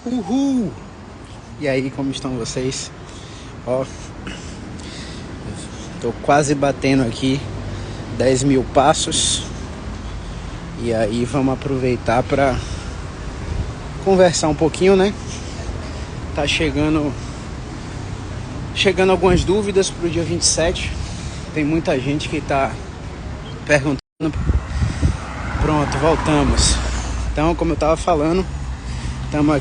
Uhul! E aí, como estão vocês? Ó, tô quase batendo aqui 10 mil passos. E aí vamos aproveitar para conversar um pouquinho, né? Tá chegando algumas dúvidas pro dia 27. Tem muita gente que tá perguntando. Pronto, voltamos. Então, como eu tava falando, estamos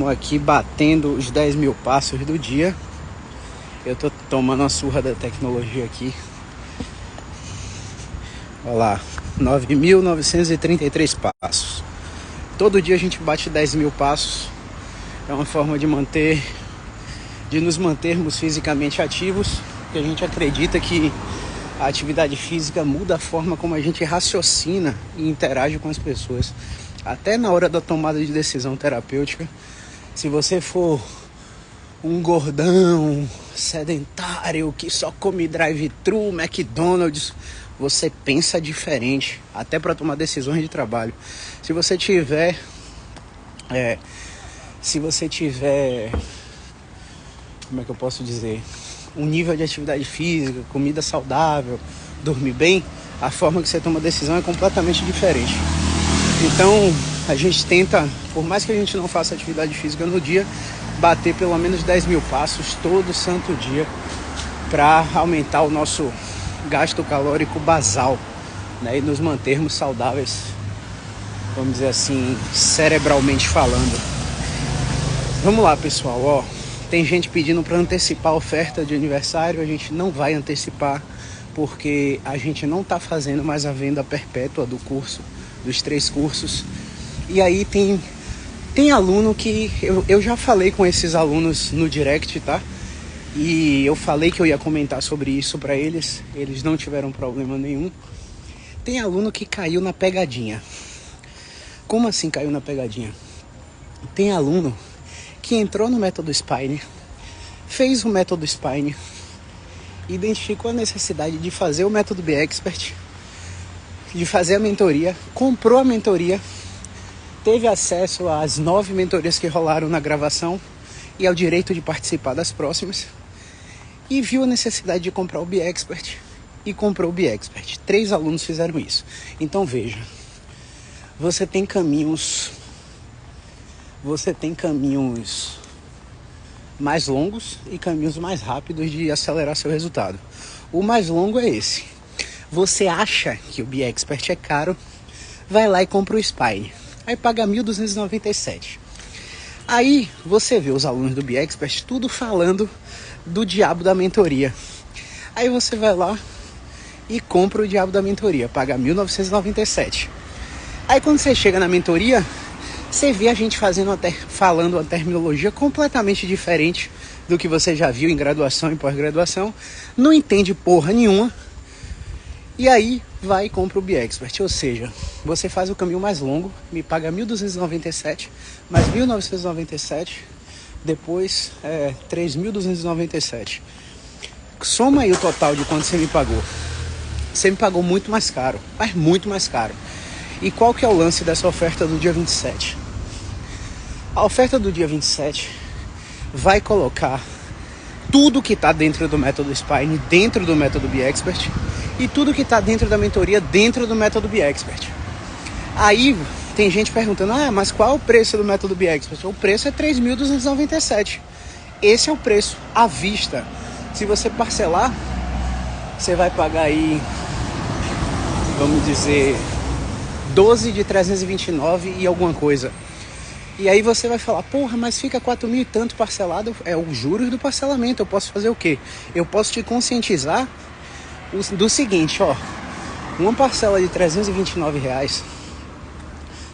aqui batendo os 10 mil passos do dia. Eu tô tomando uma surra da tecnologia aqui. Olha lá, 9.933 passos. Todo dia a gente bate 10 mil passos. É uma forma de nos mantermos fisicamente ativos. Porque a gente acredita que a atividade física muda a forma como a gente raciocina e interage com as pessoas. Até na hora da tomada de decisão terapêutica. Se você for um gordão, sedentário, que só come drive-thru, McDonald's, você pensa diferente, até para tomar decisões de trabalho. Se você tiver, como é que eu posso dizer, um nível de atividade física, comida saudável, dormir bem, a forma que você toma decisão é completamente diferente. Então, a gente tenta, por mais que a gente não faça atividade física no dia, bater pelo menos 10 mil passos todo santo dia para aumentar o nosso gasto calórico basal, né? E nos mantermos saudáveis, vamos dizer assim, cerebralmente falando. Vamos lá, pessoal, ó. Tem gente pedindo para antecipar a oferta de aniversário. A gente não vai antecipar porque a gente não está fazendo mais a venda perpétua do curso, dos 3 cursos. E aí tem aluno que eu já falei com esses alunos no direct, tá? E eu falei que eu ia comentar sobre isso para eles. Eles não tiveram problema nenhum. Tem aluno que caiu na pegadinha. Como assim caiu na pegadinha? Tem aluno que entrou no método Spine, fez o método Spine, identificou a necessidade de fazer o método B-Expert, de fazer a mentoria, comprou a mentoria, teve acesso às 9 mentorias que rolaram na gravação e ao direito de participar das próximas, e viu a necessidade de comprar o B-Expert e comprou o B-Expert. 3 alunos fizeram isso. Então veja, você tem caminhos mais longos e caminhos mais rápidos de acelerar seu resultado. O mais longo é esse. Você acha que o B-Expert é caro, vai lá e compra o Spine. Aí paga 1.297. Aí você vê os alunos do B-Expert tudo falando do diabo da mentoria. Aí você vai lá e compra o diabo da mentoria, paga 1.997. Aí quando você chega na mentoria, você vê a gente falando uma terminologia completamente diferente do que você já viu em graduação e pós-graduação, não entende porra nenhuma, e aí vai e compra o B-Expert. Ou seja, você faz o caminho mais longo, me paga 1.297, mais 1.997, depois 3.297. Soma aí o total de quanto você me pagou. Você me pagou muito mais caro, mas muito mais caro. E qual que é o lance dessa oferta do dia 27? A oferta do dia 27 vai colocar tudo que está dentro do método Spine dentro do método B-Expert e tudo que está dentro da mentoria dentro do método B-Expert. Aí tem gente perguntando, mas qual é o preço do método B-Expert? O preço é 3.297. Esse é o preço à vista. Se você parcelar, você vai pagar aí, vamos dizer, 12 de 329 e alguma coisa. E aí você vai falar, porra, mas fica 4.000 e tanto parcelado. É os juros do parcelamento. Eu posso fazer o quê? Eu posso te conscientizar do seguinte, ó. Uma parcela de R$329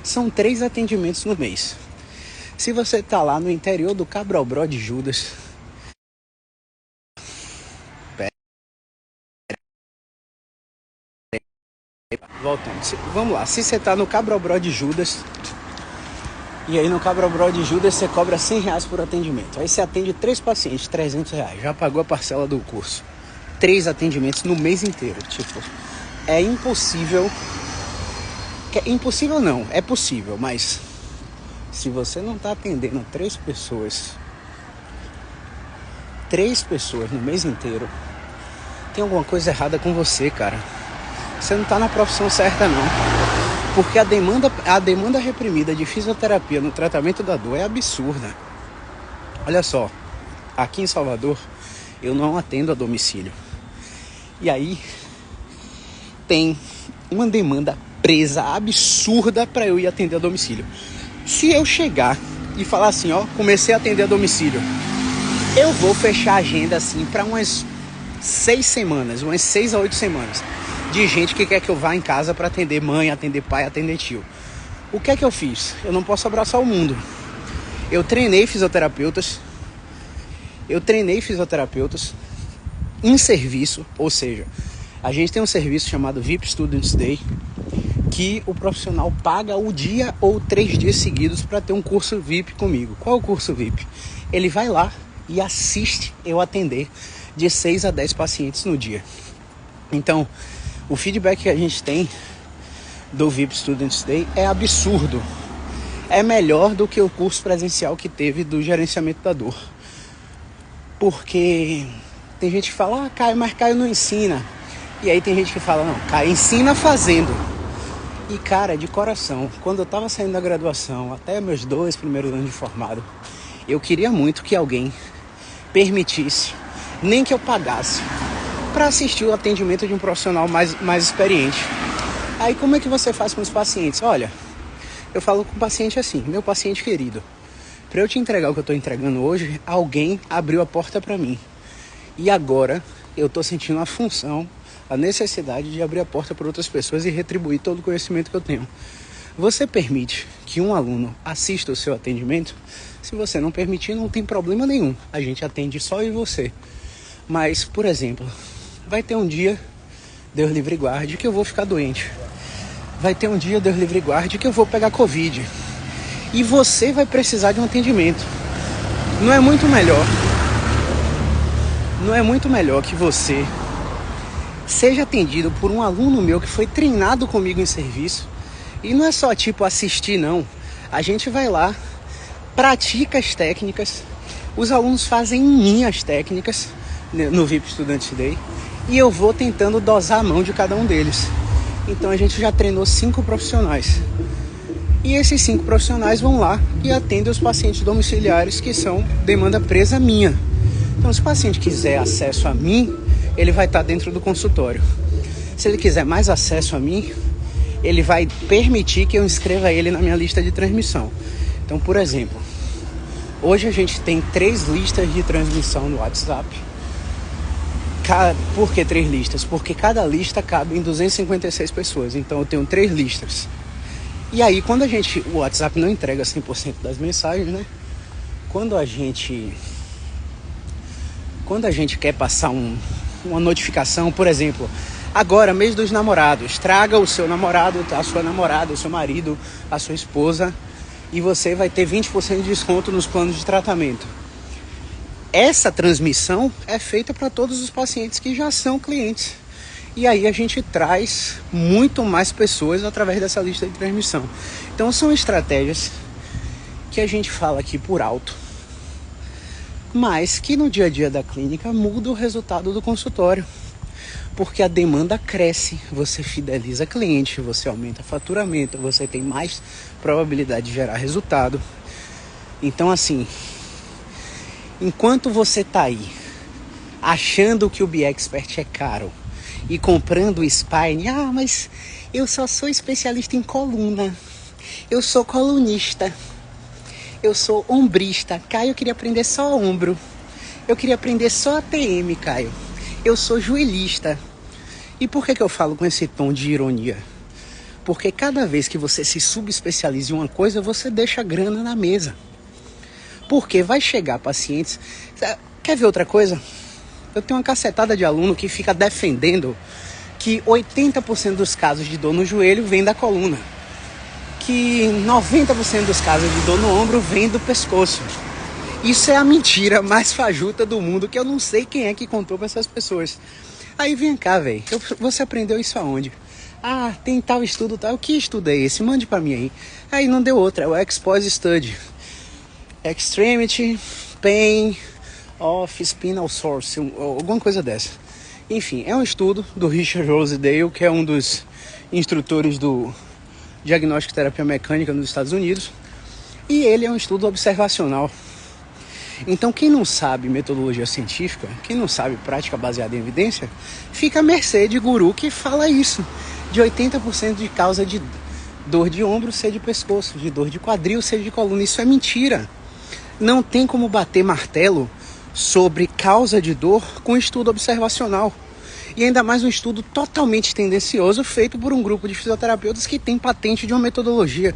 são 3 atendimentos no mês. Se você tá lá no interior do Cabral-Bró de Judas, voltando. Vamos lá, se você tá no Cabral-Bró de Judas, e aí no Cabral-Bró de Judas você cobra R$100 por atendimento. Aí você atende 3 pacientes, R$300. Já pagou a parcela do curso. 3 atendimentos no mês inteiro. Tipo, é impossível Que é impossível não, é possível, mas se você não tá atendendo três pessoas no mês inteiro, tem alguma coisa errada com você, cara. Você não tá na profissão certa, não. Porque a demanda reprimida de fisioterapia no tratamento da dor é absurda. Olha só, aqui em Salvador, eu não atendo a domicílio. E aí, tem uma demanda presa absurda para eu ir atender a domicílio. Se eu chegar e falar assim, ó, comecei a atender a domicílio, eu vou fechar a agenda assim para umas 6 semanas, umas 6 a 8 semanas, de gente que quer que eu vá em casa para atender mãe, atender pai, atender tio. O que é que eu fiz? Eu não posso abraçar o mundo. Eu treinei fisioterapeutas em serviço, ou seja, a gente tem um serviço chamado VIP Students Day, que o profissional paga o dia ou 3 dias seguidos para ter um curso VIP comigo. Qual é o curso VIP? Ele vai lá e assiste eu atender de 6 a 10 pacientes no dia. Então, o feedback que a gente tem do VIP Students Day é absurdo. É melhor do que o curso presencial que teve do gerenciamento da dor. Porque tem gente que fala, Caio, mas Caio não ensina. E aí tem gente que fala, não, Caio ensina fazendo. E cara, de coração, quando eu tava saindo da graduação, até meus 2 primeiros anos de formado, eu queria muito que alguém permitisse, nem que eu pagasse, para assistir o atendimento de um profissional mais experiente. Aí como é que você faz com os pacientes? Olha, eu falo com o paciente assim, meu paciente querido, para eu te entregar o que eu estou entregando hoje, alguém abriu a porta para mim. E agora eu estou sentindo a função, a necessidade de abrir a porta para outras pessoas e retribuir todo o conhecimento que eu tenho. Você permite que um aluno assista o seu atendimento? Se você não permitir, não tem problema nenhum. A gente atende só eu e você. Mas, por exemplo, vai ter um dia, Deus livre e guarde, que eu vou ficar doente. Vai ter um dia, Deus livre e guarde, que eu vou pegar Covid. E você vai precisar de um atendimento. Não é muito melhor que você seja atendido por um aluno meu que foi treinado comigo em serviço. E não é só tipo assistir, não. A gente vai lá, pratica as técnicas, os alunos fazem em mim as técnicas no VIP Student Day e eu vou tentando dosar a mão de cada um deles. Então a gente já treinou 5 profissionais. E esses 5 profissionais vão lá e atendem os pacientes domiciliares que são demanda presa minha. Então se o paciente quiser acesso a mim, ele vai estar dentro do consultório. Se ele quiser mais acesso a mim, ele vai permitir que eu inscreva ele na minha lista de transmissão. Então, por exemplo, hoje a gente tem 3 listas de transmissão no WhatsApp. Por que 3 listas? Porque cada lista cabe em 256 pessoas. Então eu tenho 3 listas. E aí, quando o WhatsApp não entrega 100% das mensagens, né? Quando a gente quer passar uma notificação, por exemplo, agora, mês dos namorados, traga o seu namorado, a sua namorada, o seu marido, a sua esposa, e você vai ter 20% de desconto nos planos de tratamento. Essa transmissão é feita para todos os pacientes que já são clientes. E aí a gente traz muito mais pessoas através dessa lista de transmissão. Então são estratégias que a gente fala aqui por alto, mas que no dia a dia da clínica muda o resultado do consultório. Porque a demanda cresce, você fideliza cliente, você aumenta faturamento, você tem mais probabilidade de gerar resultado. Então assim, enquanto você tá aí achando que o BeExpert é caro e comprando o Spine, mas eu só sou especialista em coluna, eu sou colunista, eu sou ombrista, Caio, eu queria aprender só ombro, eu queria aprender só ATM, Caio, eu sou joelhista. E por que eu falo com esse tom de ironia? Porque cada vez que você se subespecializa em uma coisa, você deixa grana na mesa. Porque vai chegar pacientes... Quer ver outra coisa? Eu tenho uma cacetada de aluno que fica defendendo que 80% dos casos de dor no joelho vem da coluna. Que 90% dos casos de dor no ombro vem do pescoço. Isso é a mentira mais fajuta do mundo, que eu não sei quem é que contou para essas pessoas. Aí vem cá, velho, você aprendeu isso aonde? Ah, tem tal estudo, tal. Que estudo é esse? Mande pra mim aí. Aí não deu outra, é o Expose Study. Extremity, Pain of Spinal Source, alguma coisa dessa. Enfim, é um estudo do Richard Rosedale, que é um dos instrutores do diagnóstico e terapia mecânica nos Estados Unidos. E ele é um estudo observacional. Então quem não sabe metodologia científica, quem não sabe prática baseada em evidência, fica à mercê de guru que fala isso. De 80% de causa de dor de ombro ser de pescoço, de dor de quadril ser de coluna. Isso é mentira. Não tem como bater martelo sobre causa de dor com estudo observacional. E ainda mais um estudo totalmente tendencioso feito por um grupo de fisioterapeutas que tem patente de uma metodologia.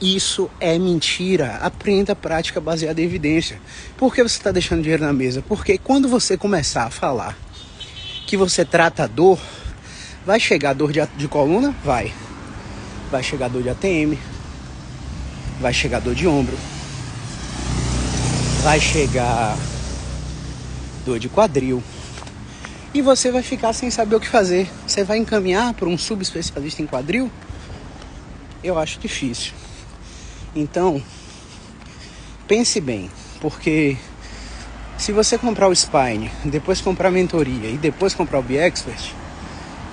Isso é mentira. Aprenda a prática baseada em evidência. Por que você está deixando dinheiro na mesa? Porque quando você começar a falar que você trata a dor, vai chegar dor de coluna? Vai. Vai chegar dor de ATM. Vai chegar dor de ombro. Vai chegar dor de quadril. E você vai ficar sem saber o que fazer. Você vai encaminhar para um subespecialista em quadril? Eu acho difícil. Então, pense bem, porque se você comprar o Spine, depois comprar a mentoria e depois comprar o BeExpert,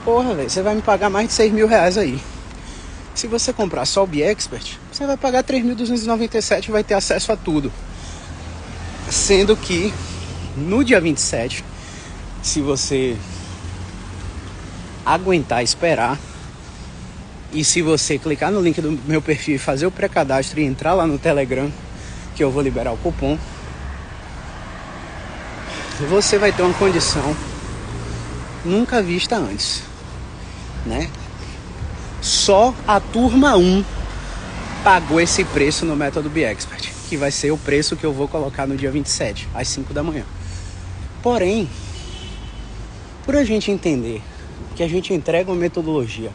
porra, velho, você vai me pagar mais de 6 mil reais aí. Se você comprar só o BeExpert, você vai pagar 3.297 e vai ter acesso a tudo. Sendo que no dia 27, se você aguentar esperar, e se você clicar no link do meu perfil e fazer o pré-cadastro e entrar lá no Telegram, que eu vou liberar o cupom, você vai ter uma condição nunca vista antes, né? Só a turma 1 pagou esse preço no método BeExpert, que vai ser o preço que eu vou colocar no dia 27, às 5 da manhã. Porém, por a gente entender que a gente entrega uma metodologia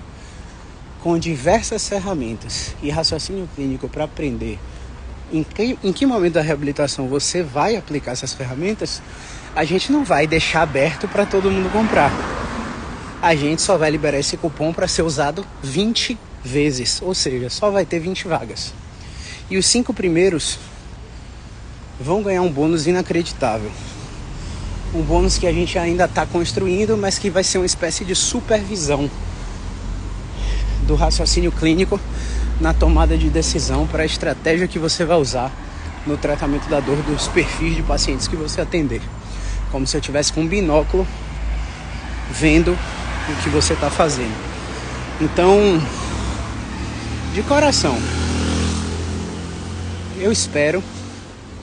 com diversas ferramentas e raciocínio clínico para aprender em que momento da reabilitação você vai aplicar essas ferramentas, a gente não vai deixar aberto para todo mundo comprar. A gente só vai liberar esse cupom para ser usado 20 vezes, ou seja, só vai ter 20 vagas. E os 5 primeiros vão ganhar um bônus inacreditável. Um bônus que a gente ainda está construindo, mas que vai ser uma espécie de supervisão do raciocínio clínico na tomada de decisão para a estratégia que você vai usar no tratamento da dor dos perfis de pacientes que você atender. Como se eu tivesse com um binóculo vendo o que você está fazendo. Então, de coração, eu espero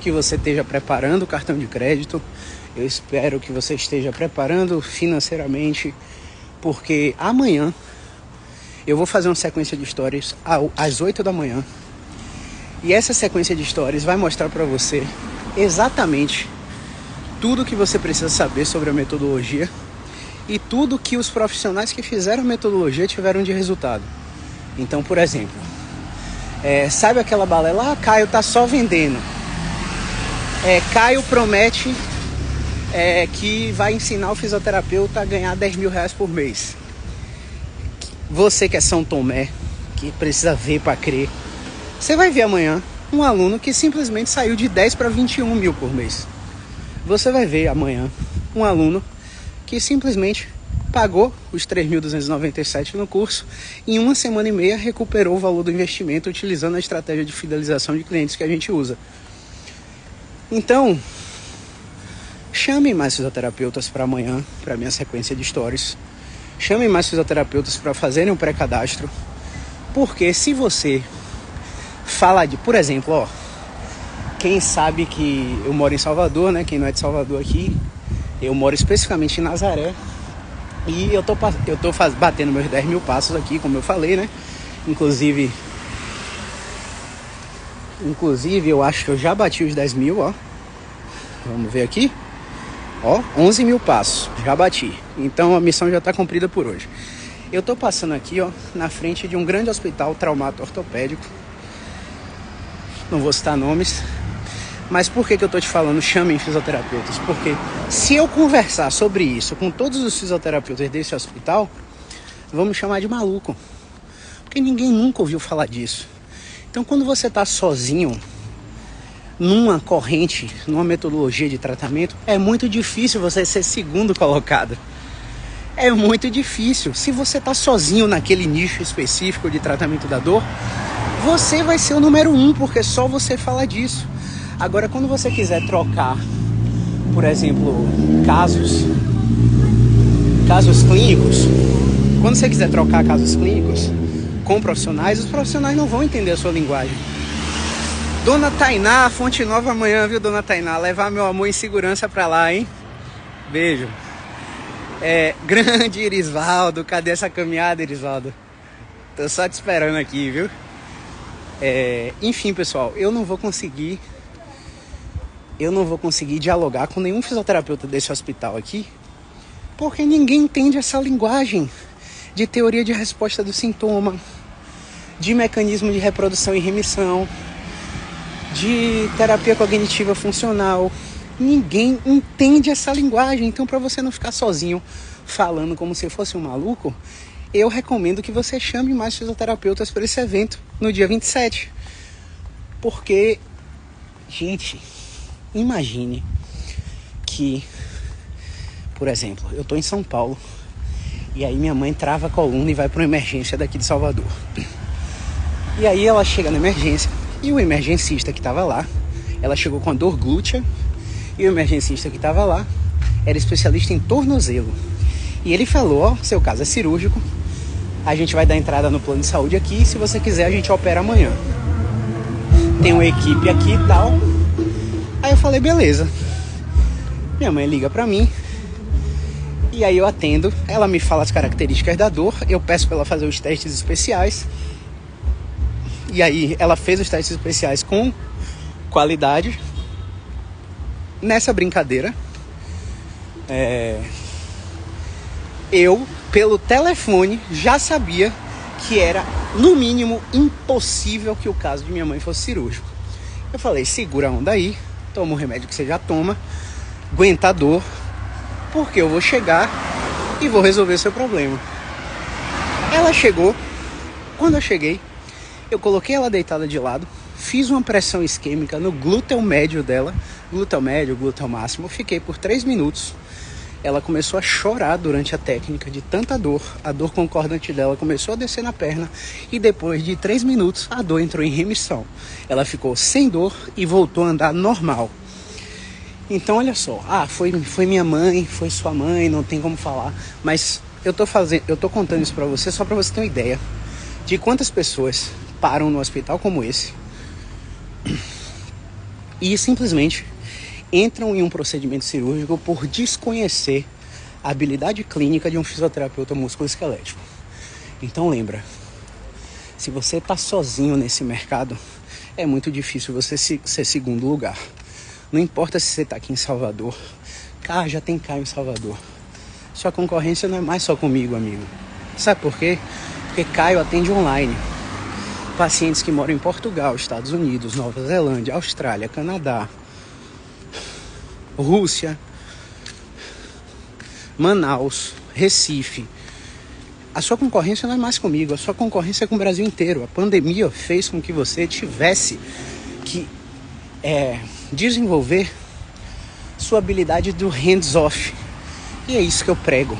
que você esteja preparando o cartão de crédito, eu espero que você esteja preparando financeiramente, porque amanhã eu vou fazer uma sequência de stories às 8 da manhã. E essa sequência de stories vai mostrar para você exatamente tudo que você precisa saber sobre a metodologia e tudo que os profissionais que fizeram a metodologia tiveram de resultado. Então, por exemplo, sabe aquela balela? Ah, Caio tá só vendendo. Caio promete que vai ensinar o fisioterapeuta a ganhar 10 mil reais por mês. Você que é São Tomé, que precisa ver para crer, você vai ver amanhã um aluno que simplesmente saiu de 10 para 21 mil por mês. Você vai ver amanhã um aluno que simplesmente pagou os 3.297 no curso e em 1 semana e meia recuperou o valor do investimento utilizando a estratégia de fidelização de clientes que a gente usa. Então, chame mais fisioterapeutas para amanhã, para minha sequência de stories. Chame mais fisioterapeutas para fazerem um pré-cadastro. Porque se você fala de, por exemplo, quem sabe que eu moro em Salvador, né? Quem não é de Salvador aqui, eu moro especificamente em Nazaré. E eu tô batendo meus 10 mil passos aqui, como eu falei, né? Inclusive eu acho que eu já bati os 10 mil, ó. Vamos ver aqui. 11 mil passos, já bati. Então a missão já está cumprida por hoje. Eu tô passando aqui, na frente de um grande hospital traumato ortopédico. Não vou citar nomes. Mas por que eu tô te falando chamem fisioterapeutas? Porque se eu conversar sobre isso com todos os fisioterapeutas desse hospital, vão me chamar de maluco. Porque ninguém nunca ouviu falar disso. Então quando você está sozinho numa corrente, numa metodologia de tratamento, é muito difícil você ser segundo colocado. É muito difícil. Se você está sozinho naquele nicho específico de tratamento da dor, você vai ser o número 1, porque só você fala disso. Agora, quando você quiser trocar, por exemplo, casos clínicos, quando você quiser trocar casos clínicos com profissionais, os profissionais não vão entender a sua linguagem. Dona Tainá, Fonte Nova amanhã, viu, Dona Tainá? Levar meu amor em segurança pra lá, hein? Beijo. Grande Irisvaldo, cadê essa caminhada, Irisvaldo? Tô só te esperando aqui, viu? Enfim, pessoal, eu não vou conseguir dialogar com nenhum fisioterapeuta desse hospital aqui, porque ninguém entende essa linguagem de teoria de resposta do sintoma, de mecanismo de reprodução e remissão, de terapia cognitiva funcional. Ninguém entende essa linguagem. Então, para você não ficar sozinho falando como se fosse um maluco, eu recomendo que você chame mais fisioterapeutas para esse evento no dia 27. Porque, gente, imagine que, por exemplo, eu tô em São Paulo e aí minha mãe trava a coluna e vai para uma emergência daqui de Salvador. E aí ela chega na emergência e o emergencista que estava lá, ela chegou com a dor glútea e o emergencista que estava lá era especialista em tornozelo. E ele falou, ó, seu caso é cirúrgico, a gente vai dar entrada no plano de saúde aqui, se você quiser a gente opera amanhã. Tem uma equipe aqui e tal. Aí eu falei, beleza. Minha mãe liga pra mim e aí eu atendo, ela me fala as características da dor, eu peço pra ela fazer os testes especiais. E aí ela fez os testes especiais com qualidade. Nessa brincadeira, eu, pelo telefone, já sabia que era, no mínimo, impossível que o caso de minha mãe fosse cirúrgico. Eu falei, segura a onda aí, toma o remédio que você já toma, aguenta a dor, porque eu vou chegar e vou resolver seu problema. Ela chegou, quando eu cheguei, eu coloquei ela deitada de lado, fiz uma pressão isquêmica no glúteo médio dela, glúteo médio, glúteo máximo, fiquei por 3 minutos. Ela começou a chorar durante a técnica de tanta dor, a dor concordante dela começou a descer na perna e depois de 3 minutos a dor entrou em remissão. Ela ficou sem dor e voltou a andar normal. Então olha só, foi minha mãe, foi sua mãe, não tem como falar, mas eu tô contando isso pra você só pra você ter uma ideia de quantas pessoas param no hospital como esse e simplesmente entram em um procedimento cirúrgico por desconhecer a habilidade clínica de um fisioterapeuta musculoesquelético. Então lembra, se você está sozinho nesse mercado, é muito difícil você ser segundo lugar. Não importa se você está aqui em Salvador, já tem Caio em Salvador. Sua concorrência não é mais só comigo, amigo. Sabe por quê? Porque Caio atende online pacientes que moram em Portugal, Estados Unidos, Nova Zelândia, Austrália, Canadá, Rússia, Manaus, Recife. A sua concorrência não é mais comigo, a sua concorrência é com o Brasil inteiro. A pandemia fez com que você tivesse que desenvolver sua habilidade do hands-off. E é isso que eu prego.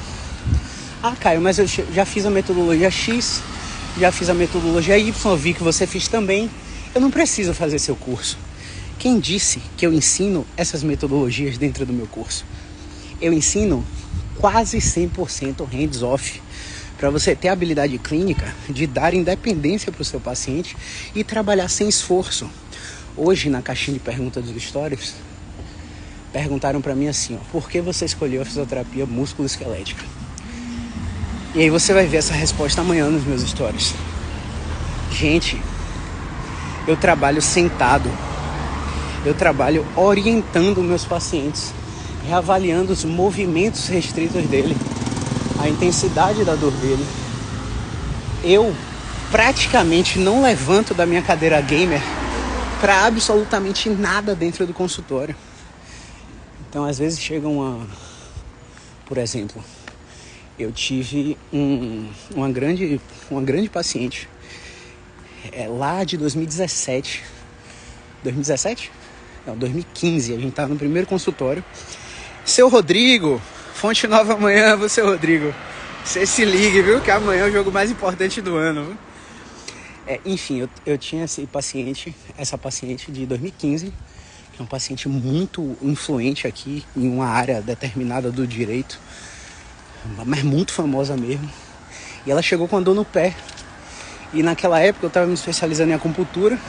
Caio, mas eu já fiz a metodologia X, já fiz a metodologia Y, vi que você fez também. Eu não preciso fazer seu curso. Quem disse que eu ensino essas metodologias dentro do meu curso? Eu ensino quase 100% hands-off, para você ter a habilidade clínica de dar independência para o seu paciente e trabalhar sem esforço. Hoje, na caixinha de perguntas dos stories, perguntaram para mim assim, por que você escolheu a fisioterapia musculoesquelética? E aí você vai ver essa resposta amanhã nos meus stories. Gente, eu trabalho sentado. Eu trabalho orientando meus pacientes, reavaliando os movimentos restritos dele, a intensidade da dor dele. Eu praticamente não levanto da minha cadeira gamer para absolutamente nada dentro do consultório. Então, às vezes chega por exemplo, eu tive uma grande paciente lá de 2017. 2017? Não, 2015. A gente tava no primeiro consultório. Seu Rodrigo, Fonte Nova amanhã, você, Rodrigo. Você se ligue, viu? Que amanhã é o jogo mais importante do ano, viu? Enfim, eu tinha essa paciente de 2015, que é um paciente muito influente aqui em uma área determinada do direito, mas muito famosa mesmo. E ela chegou com a dor no pé. E naquela época eu estava me especializando em acupuntura.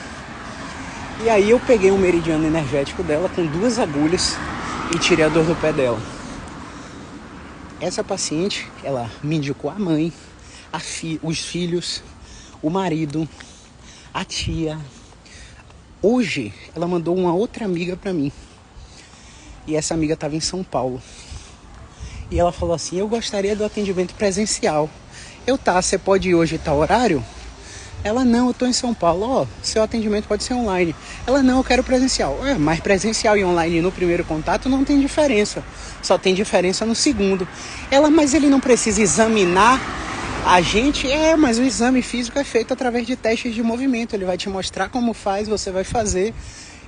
E aí eu peguei um meridiano energético dela com 2 agulhas e tirei a dor do pé dela. Essa paciente, ela me indicou a mãe, os filhos, o marido, a tia. Hoje ela mandou uma outra amiga para mim. E essa amiga estava em São Paulo. E ela falou assim: eu gostaria do atendimento presencial. Você pode ir hoje tal horário? Ela: não, eu tô em São Paulo. Seu atendimento pode ser online. Ela: não, eu quero presencial. Mas presencial e online no primeiro contato não tem diferença. Só tem diferença no segundo. Ela: mas ele não precisa examinar a gente? Mas o exame físico é feito através de testes de movimento. Ele vai te mostrar como faz, você vai fazer.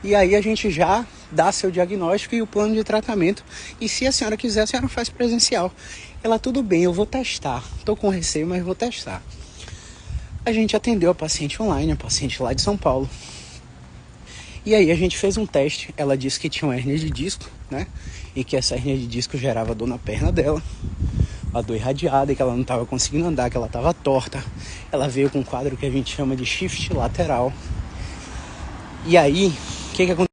E aí a gente já dá seu diagnóstico e o plano de tratamento. E se a senhora quiser, a senhora faz presencial. Ela: tudo bem, eu vou testar. Tô com receio, mas vou testar. A gente atendeu a paciente online, a paciente lá de São Paulo. E aí a gente fez um teste. Ela disse que tinha uma hérnia de disco, né? E que essa hérnia de disco gerava dor na perna dela. A dor irradiada, e que ela não estava conseguindo andar, que ela estava torta. Ela veio com um quadro que a gente chama de shift lateral. E aí, o que aconteceu?